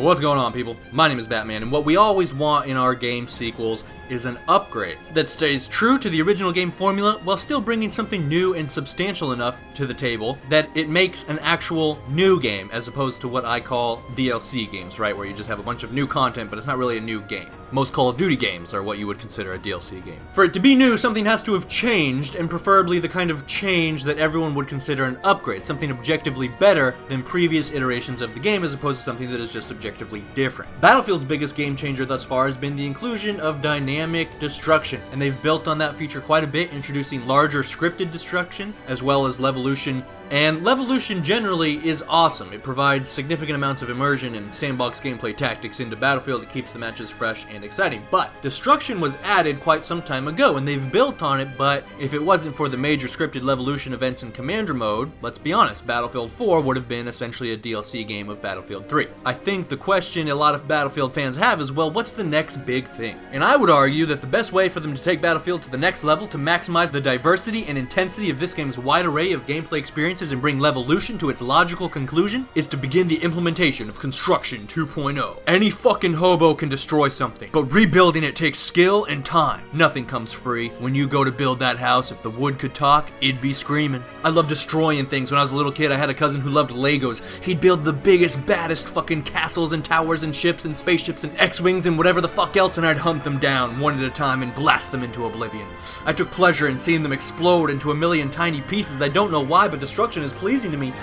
What's going on, people? My name is Batman, and what we always want in our game sequels is an upgrade that stays true to the original game formula while still bringing something new and substantial enough to the table that it makes an actual new game, as opposed to what I call DLC games, right? Where you just have a bunch of new content, but it's not really a new game. Most Call of Duty games are what you would consider a DLC game. For it to be new, something has to have changed, and preferably the kind of change that everyone would consider an upgrade, something objectively better than previous iterations of the game, as opposed to something that is just objectively different. Battlefield's biggest game changer thus far has been the inclusion of dynamic destruction, and they've built on that feature quite a bit, introducing larger scripted destruction, as well as levolution. And levolution generally is awesome. It provides significant amounts of immersion and sandbox gameplay tactics into Battlefield. It keeps the matches fresh and exciting. But destruction was added quite some time ago, and they've built on it, but if it wasn't for the major scripted levolution events in Commander mode, let's be honest, Battlefield 4 would have been essentially a DLC game of Battlefield 3. I think the question a lot of Battlefield fans have is, well, what's the next big thing? And I would argue that the best way for them to take Battlefield to the next level, to maximize the diversity and intensity of this game's wide array of gameplay experiences and bring levolution to its logical conclusion, is to begin the implementation of Construction 2.0. Any fucking hobo can destroy something, but rebuilding it takes skill and time. Nothing comes free. When you go to build that house, if the wood could talk, it'd be screaming. I love destroying things. When I was a little kid, I had a cousin who loved Legos. He'd build the biggest, baddest fucking castles and towers and ships and spaceships and X-Wings and whatever the fuck else, and I'd hunt them down one at a time and blast them into oblivion. I took pleasure in seeing them explode into a million tiny pieces. I don't know why, but destruction is pleasing to me.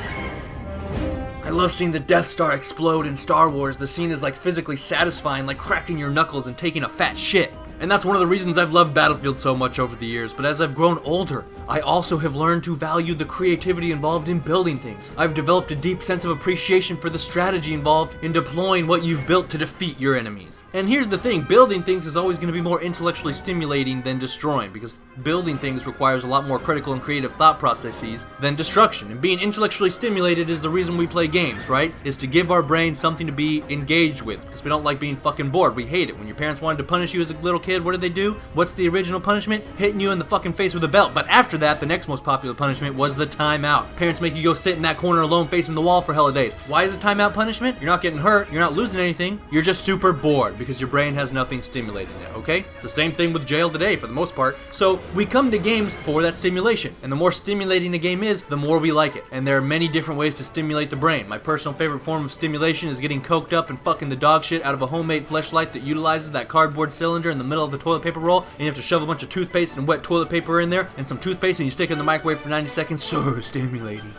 I love seeing the Death Star explode in Star Wars. The scene is like physically satisfying, like cracking your knuckles and taking a fat shit. And that's one of the reasons I've loved Battlefield so much over the years, but as I've grown older, I also have learned to value the creativity involved in building things. I've developed a deep sense of appreciation for the strategy involved in deploying what you've built to defeat your enemies. And here's the thing, building things is always going to be more intellectually stimulating than destroying, because building things requires a lot more critical and creative thought processes than destruction. And being intellectually stimulated is the reason we play games, right? Is to give our brains something to be engaged with, because we don't like being fucking bored. We hate it. When your parents wanted to punish you as a little kid, what did they do? What's the original punishment? Hitting you in the fucking face with a belt. But after that, the next most popular punishment was the timeout. Parents make you go sit in that corner alone facing the wall for hella days. Why is a timeout punishment? You're not getting hurt, you're not losing anything, you're just super bored because your brain has nothing stimulating it, okay? It's the same thing with jail today for the most part. So we come to games for that stimulation, and the more stimulating a game is, the more we like it. And there are many different ways to stimulate the brain. My personal favorite form of stimulation is getting coked up and fucking the dog shit out of a homemade fleshlight that utilizes that cardboard cylinder in the middle of the toilet paper roll, and you have to shove a bunch of toothpaste and wet toilet paper in there and some toothpaste, and you stick it in the microwave for 90 seconds. So stimulating.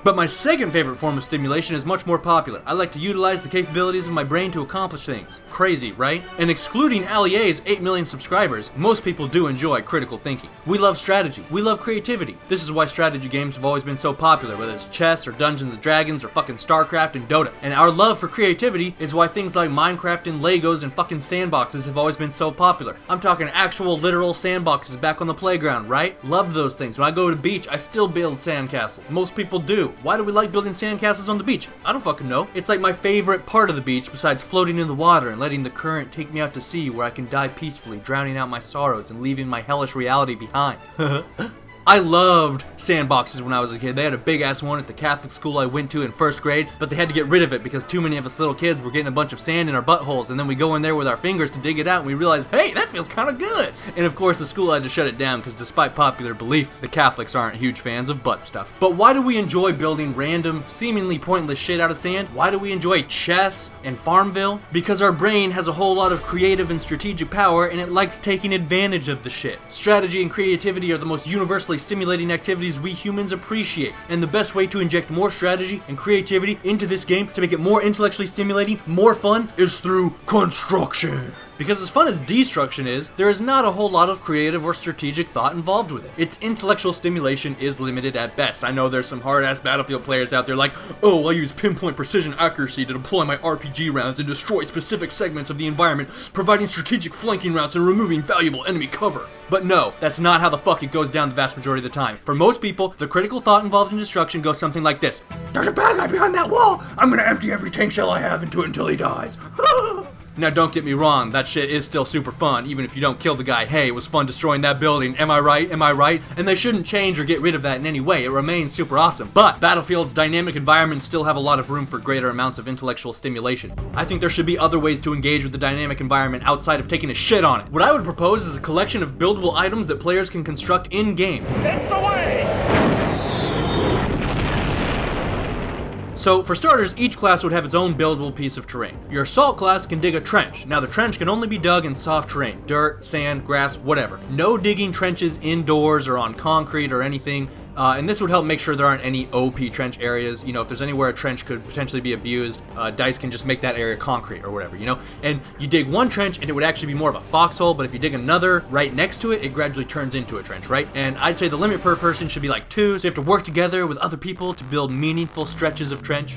But my second favorite form of stimulation is much more popular. I like to utilize the capabilities of my brain to accomplish things. Crazy, right? And excluding Allier's 8 million subscribers, most people do enjoy critical thinking. We love strategy. We love creativity. This is why strategy games have always been so popular, whether it's chess or Dungeons and Dragons or fucking StarCraft and Dota. And our love for creativity is why things like Minecraft and Legos and fucking sandboxes have always been so popular. I'm talking actual literal sandboxes back on the playground, right? Love those things. When I go to the beach, I still build sandcastles. Most people do. Why do we like building sandcastles on the beach? I don't fucking know. It's like my favorite part of the beach besides floating in the water and letting the current take me out to sea where I can die peacefully, drowning out my sorrows and leaving my hellish reality behind. I loved sandboxes when I was a kid. They had a big ass one at the Catholic school I went to in first grade, but they had to get rid of it because too many of us little kids were getting a bunch of sand in our buttholes, and then we go in there with our fingers to dig it out and we realize, hey, that feels kind of good. And of course the school had to shut it down because despite popular belief, the Catholics aren't huge fans of butt stuff. But why do we enjoy building random, seemingly pointless shit out of sand? Why do we enjoy chess and Farmville? Because our brain has a whole lot of creative and strategic power and it likes taking advantage of the shit. Strategy and creativity are the most universally stimulating activities we humans appreciate, and the best way to inject more strategy and creativity into this game to make it more intellectually stimulating, more fun, is through construction. Because as fun as destruction is, there is not a whole lot of creative or strategic thought involved with it. Its intellectual stimulation is limited at best. I know there's some hard-ass Battlefield players out there like, oh, I use pinpoint precision accuracy to deploy my RPG rounds and destroy specific segments of the environment, providing strategic flanking routes and removing valuable enemy cover. But no, that's not how the fuck it goes down the vast majority of the time. For most people, the critical thought involved in destruction goes something like this. There's a bad guy behind that wall! I'm gonna empty every tank shell I have into it until he dies. Now don't get me wrong, that shit is still super fun, even if you don't kill the guy. Hey, it was fun destroying that building, am I right, am I right? And they shouldn't change or get rid of that in any way, it remains super awesome. But Battlefield's dynamic environments still have a lot of room for greater amounts of intellectual stimulation. I think there should be other ways to engage with the dynamic environment outside of taking a shit on it. What I would propose is a collection of buildable items that players can construct in-game. It's away! So, for starters, each class would have its own buildable piece of terrain. Your assault class can dig a trench. Now, the trench can only be dug in soft terrain, dirt, sand, grass, whatever. No digging trenches indoors or on concrete or anything. And this would help make sure there aren't any OP trench areas. You know, if there's anywhere a trench could potentially be abused, DICE can just make that area concrete or whatever, you know? And you dig one trench and it would actually be more of a foxhole, but if you dig another right next to it, it gradually turns into a trench, right? And I'd say the limit per person should be like 2, so you have to work together with other people to build meaningful stretches of trench.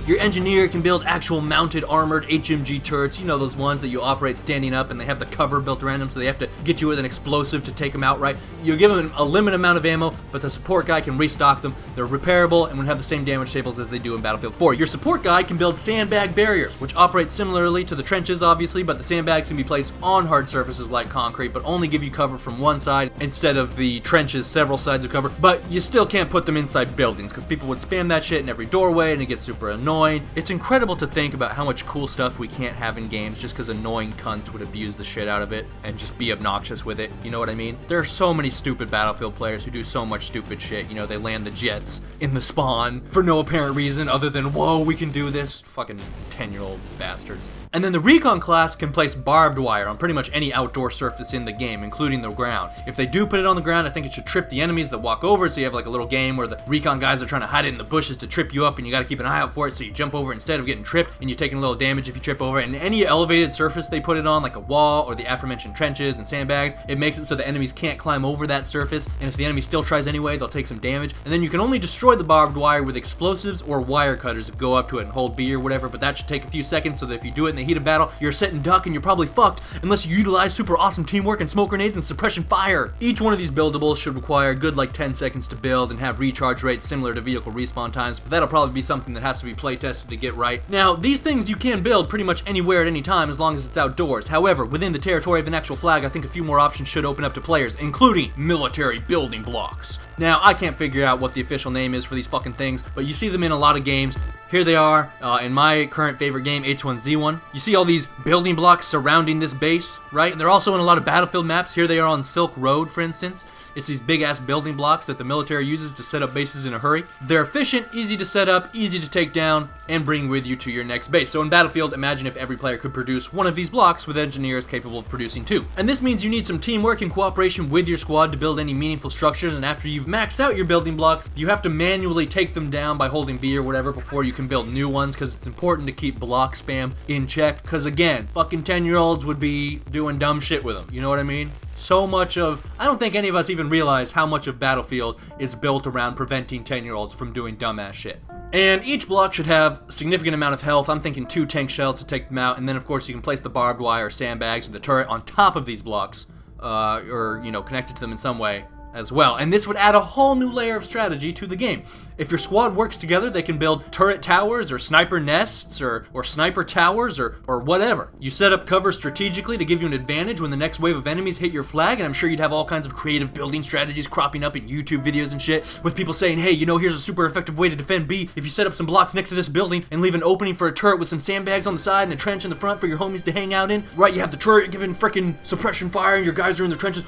Your engineer can build actual mounted armored HMG turrets, you know, those ones that you operate standing up and they have the cover built around them so they have to get you with an explosive to take them out, right? You give them a limited amount of ammo, but the support guy can restock them. They're repairable and would have the same damage tables as they do in Battlefield 4. Your support guy can build sandbag barriers, which operate similarly to the trenches, obviously, but the sandbags can be placed on hard surfaces like concrete, but only give you cover from one side instead of the trenches, several sides of cover. But you still can't put them inside buildings because people would spam that shit in every doorway and it gets super annoying. It's incredible to think about how much cool stuff we can't have in games just because annoying cunts would abuse the shit out of it and just be obnoxious with it, you know what I mean? There are so many stupid Battlefield players who do so much stupid shit, you know, they land the jets in the spawn for no apparent reason other than, whoa, we can do this. Fucking 10-year-old bastards. And then the Recon class can place barbed wire on pretty much any outdoor surface in the game, including the ground. If they do put it on the ground, I think it should trip the enemies that walk over it, so you have like a little game where the Recon guys are trying to hide it in the bushes to trip you up, and you gotta keep an eye out for it, so you jump over instead of getting tripped, and you're taking a little damage if you trip over it. And any elevated surface they put it on, like a wall or the aforementioned trenches and sandbags, it makes it so the enemies can't climb over that surface, and if the enemy still tries anyway, they'll take some damage. And then you can only destroy the barbed wire with explosives or wire cutters if you go up to it and hold B or whatever, but that should take a few seconds, so that if you do it in the heat of battle, you're sit and duck and you're probably fucked unless you utilize super awesome teamwork and smoke grenades and suppression fire. Each one of these buildables should require a good like 10 seconds to build and have recharge rates similar to vehicle respawn times, but that'll probably be something that has to be play tested to get right. Now, these things you can build pretty much anywhere at any time as long as it's outdoors. However, within the territory of an actual flag, I think a few more options should open up to players, including military building blocks. Now, I can't figure out what the official name is for these fucking things, but you see them in a lot of games. Here they are, in my current favorite game, H1Z1. You see all these building blocks surrounding this base, right? And they're also in a lot of Battlefield maps. Here they are on Silk Road, for instance. It's these big-ass building blocks that the military uses to set up bases in a hurry. They're efficient, easy to set up, easy to take down, and bring with you to your next base. So in Battlefield, imagine if every player could produce one of these blocks with engineers capable of producing 2. And this means you need some teamwork and cooperation with your squad to build any meaningful structures, and after you've maxed out your building blocks, you have to manually take them down by holding B or whatever before you can build new ones, because it's important to keep block spam in check, because again, fucking 10-year-olds would be doing dumb shit with them, you know what I mean? So much of, I don't think any of us even realize how much of Battlefield is built around preventing 10-year-olds from doing dumbass shit. And each block should have a significant amount of health. I'm thinking 2 tank shells to take them out, and then of course you can place the barbed wire, sandbags, or the turret on top of these blocks, or, you know, connected to them in some way as well. And this would add a whole new layer of strategy to the game. If your squad works together, they can build turret towers or sniper nests or sniper towers or whatever. You set up cover strategically to give you an advantage when the next wave of enemies hit your flag, and I'm sure you'd have all kinds of creative building strategies cropping up in YouTube videos and shit with people saying, hey, you know, here's a super effective way to defend B. If you set up some blocks next to this building and leave an opening for a turret with some sandbags on the side and a trench in the front for your homies to hang out in, right, you have the turret giving frickin' suppression fire and your guys are in the trenches.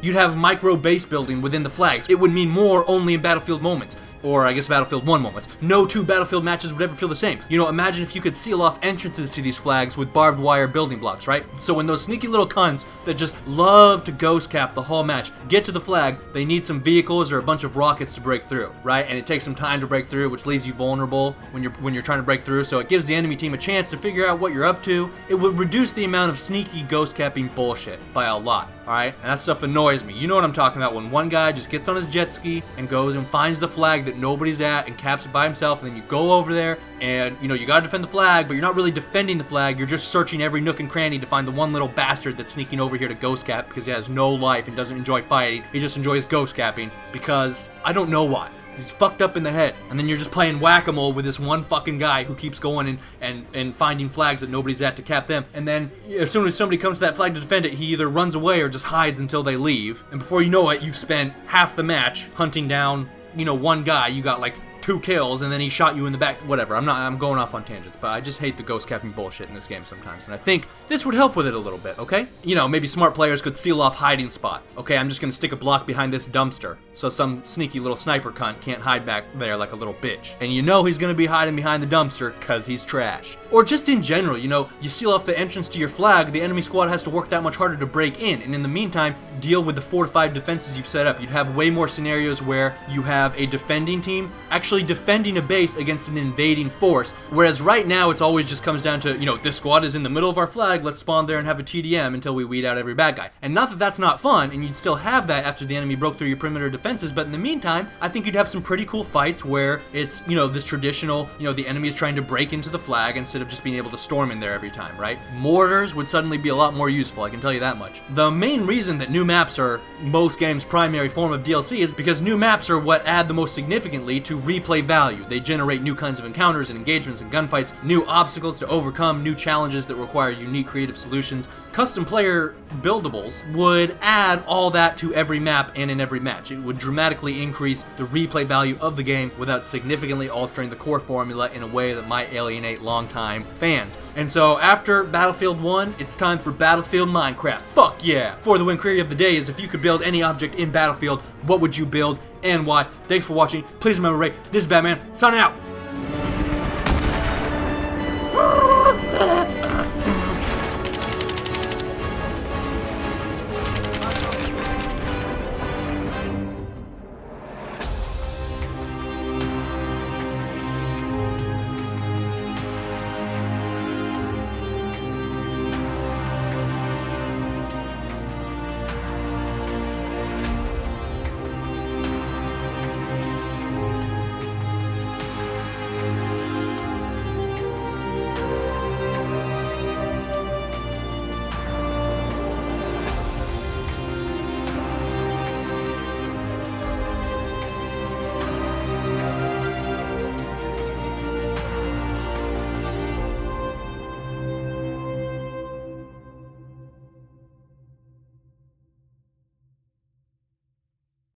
You'd have micro base building within the flags. It would mean more only in Battlefield moments. Or I guess Battlefield 1 moments. No 2 Battlefield matches would ever feel the same. You know, imagine if you could seal off entrances to these flags with barbed wire building blocks, right? So when those sneaky little cunts that just love to ghost cap the whole match get to the flag, they need some vehicles or a bunch of rockets to break through, right? And it takes some time to break through, which leaves you vulnerable when you're trying to break through, so it gives the enemy team a chance to figure out what you're up to. It would reduce the amount of sneaky ghost capping bullshit by a lot. Alright, and that stuff annoys me. You know what I'm talking about, when one guy just gets on his jet ski and goes and finds the flag that nobody's at and caps it by himself, and then you go over there and, you know, you gotta defend the flag, but you're not really defending the flag, you're just searching every nook and cranny to find the one little bastard that's sneaking over here to ghost cap because he has no life and doesn't enjoy fighting. He just enjoys ghost capping because I don't know why. He's fucked up in the head. And then you're just playing whack-a-mole with this one fucking guy who keeps going and finding flags that nobody's at to cap them. And then as soon as somebody comes to that flag to defend it, he either runs away or just hides until they leave. And before you know it, you've spent half the match hunting down, one guy. You got like 2 kills, and then he shot you in the back. Whatever, I'm going off on tangents, but I just hate the ghost capping bullshit in this game sometimes, and I think this would help with it a little bit, okay? Maybe smart players could seal off hiding spots. Okay, I'm just gonna stick a block behind this dumpster, so some sneaky little sniper cunt can't hide back there like a little bitch. And he's gonna be hiding behind the dumpster, cause he's trash. Or just in general, you seal off the entrance to your flag, the enemy squad has to work that much harder to break in, and in the meantime, deal with the fortified defenses you've set up. You'd have way more scenarios where you have a defending team actually defending a base against an invading force, whereas right now it's always just comes down to, this squad is in the middle of our flag, let's spawn there and have a TDM until we weed out every bad guy. And not that that's not fun, and you'd still have that after the enemy broke through your perimeter defenses, but in the meantime, I think you'd have some pretty cool fights where it's, this traditional, the enemy is trying to break into the flag instead of just being able to storm in there every time, right? Mortars would suddenly be a lot more useful, I can tell you that much. The main reason that new maps are most games' primary form of DLC is because new maps are what add the most significantly to replay value. They generate new kinds of encounters and engagements and gunfights, new obstacles to overcome, new challenges that require unique creative solutions. Custom player buildables would add all that to every map and in every match. It would dramatically increase the replay value of the game without significantly altering the core formula in a way that might alienate longtime fans. And so after Battlefield 1, it's time for Battlefield Minecraft. Fuck yeah! For the win query of the day is, if you could build any object in Battlefield, what would you build and why? Thanks for watching. Please remember to rate. This is Batman, signing out.